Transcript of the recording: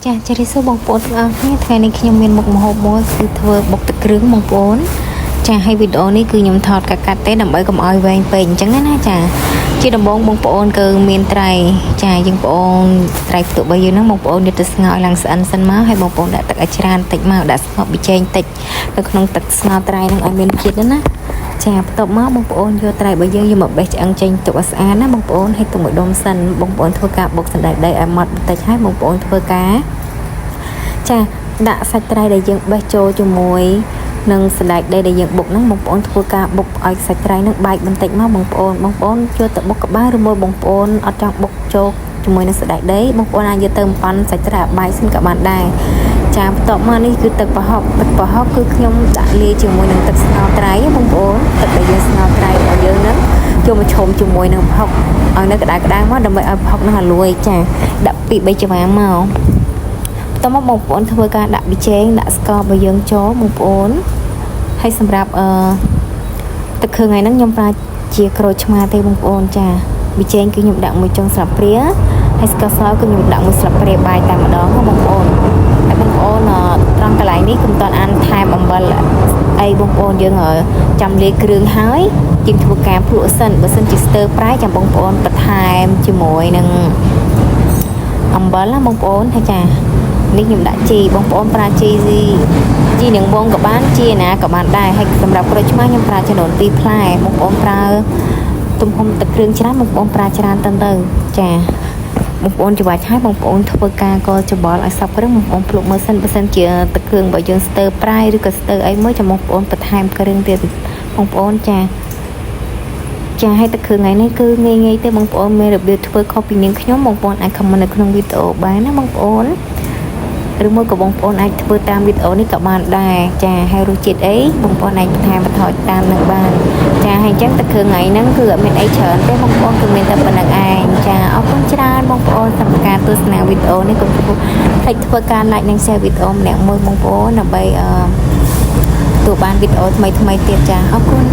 ចាជម្រាបសួរបងប្អូនទាំងអស់គ្នាថ្ងៃនេះខ្ញុំមានមុខម្ហូបមួយគឺធ្វើបុកទឹកគ្រឿងបងប្អូនចាហើយវីដេអូនេះគឺខ្ញុំថតកាត់ទេដើម្បីកុំឲ្យវែងពេកអញ្ចឹងណាចាជាដំបូងបងប្អូនគឺមានត្រីចាយើងបងប្អូនត្រីផ្ទុករបស់យើងហ្នឹងបងប្អូនយកទៅស្ងោរឲ្យឡើងស្អិនសិនមកហើយបងប្អូនដាក់ទឹកឲ្យច្រើនតិចមកដាក់ស្ងោរប៊ីចេងតិចនៅក្នុងទឹកស្ងោរត្រីហ្នឹងឲ្យមានជាតិណាចាបន្ទាប់មកបងប្អូនយកត្រីរបស់យើងយកមកបេះឆ្អឹងចេញទុកឲ្យស្អាតណាបងប្អូនហើយទុកមួយដុំសិនបងប្អូនធ្វើការបុកសណ្តែកដីឲ្យម៉ត់បន្តិចហើយបងប្អូនធ្វើការចាដាក់សាច់ត្រីដែលយើងបេះចូលជាមួយនឹងសណ្តែកដីដែលយើងបុកហ្នឹងបងប្អូនធ្វើការបុកឲ្យសាច់ត្រីហ្នឹងបែកបន្តិចមកបងប្អូនយកទៅបុកក្បាលឬមួយបងប្អូនអត់ចង់បុកចូលជាមួយនឹងសណ្តែកដីបងប្អូនអាចយកទៅប៉ាន់សាច់ត្រីឲ្យបែកសិនក៏បានដែរចាបន្ទាប់មកនេះគឺទឹកប្រហុកគឺខ្ញុំដាក់លាយជាមួយនឹងទឹកស្ងោរត្រីបងប្អូនទឹកដែលយើងស្ងោរត្រីរបស់យើងហ្នឹងយកមកឆុំជាមួយនឹងប្រហុកឲ្យនៅក្តៅៗមកដើម្បីឲ្យប្រហុកហ្នឹងឲ្យលួយចាដាក់ពី3ច្រាមកតោះមកបងប្អូនធ្វើការដាក់ប៊ីចេងដាក់ស្កររបស់យើងចូលបងប្អូនហើយសម្រាប់ទឹកគ្រឿងថ្ងៃហ្នឹងខ្ញុំប្រើជាក្រូចឆ្មាទេបងប្អូនចាប៊ីចេងគឺខ្ញុំដាក់មួយចុងស្លាបព្រាហើយស្ករសគឺខ្ញុំដាក់មួយស្លាបព្រាបាយតែម្ដងបងប្អូនហើយបងប្អូនត្រង់កន្លែងនេះកុំតន់អានថែមអំបិលអីបងប្អូនយើងចាំលាយគ្រឿងហើយយើងធ្វើការភ្លក់សិនបើសិនជាស្ទើរប្រៃចាំបងប្អូនបន្ថែមជាមួយនឹងអំបិលណាបងប្អូនហើយចានេះខ្ញុំដាក់ជីបងប្អូនប្រើជីនឹងបងក៏បានជីណាក៏បានដែរហើយសម្រាប់ក្រូចឆ្មាខ្ញុំប្រើចំនួន2ផ្លែបងប្អូនប្រើទំហំទឹកគ្រឿងច្រើនបងប្អូនប្រើច្រើនទៅចាបងប្អូនច្របាច់ឲ្យបងប្អូនធ្វើការកច្បល់ឲ្យសព្វគ្រឿងបងប្អូនភ្លុកមើលសិនបើសិនជាទឹកគ្រឿងរបស់យើងស្ទើរប្រៃឬក៏ស្ទើរអីមួយចាំបងប្អូនបន្ថែមគ្រឿងទៀតបងប្អូនចាឲ្យទឹកគ្រឿងថ្ងៃនេះគឺងាយទេបងប្អូនមានរបៀបធ្វើខុសពីនាងខ្ញុំបងប្អូនអាចខមមិននៅក្នុងវីដេអូបានណាបងប្អូនឬមួយក៏បងប្អូនអាចធ្វើតាមវីដេអូនេះក៏បានដែរចាហើយរសជាតិអីបងប្អូនអាចបន្ថែមបន្ថយតាមនឹងបានចាហើយអញ្ចឹងទឹកគ្រឿងថ្ងៃហ្នឹងគឺអត់មានអីច្រើនទេបងប្អូនគឺមានតែប៉ុណ្្នឹងឯងចាអរគុណច្រើនបងប្អូនសម្រាប់ការទស្សនាវីដេអូនេះកុំភ្លេចធ្វើការ like និង share វីដេអូម្នាក់មួយបងប្អូនដើម្បីទទួលបានវីដេអូថ្មីទៀតចាអរគុណ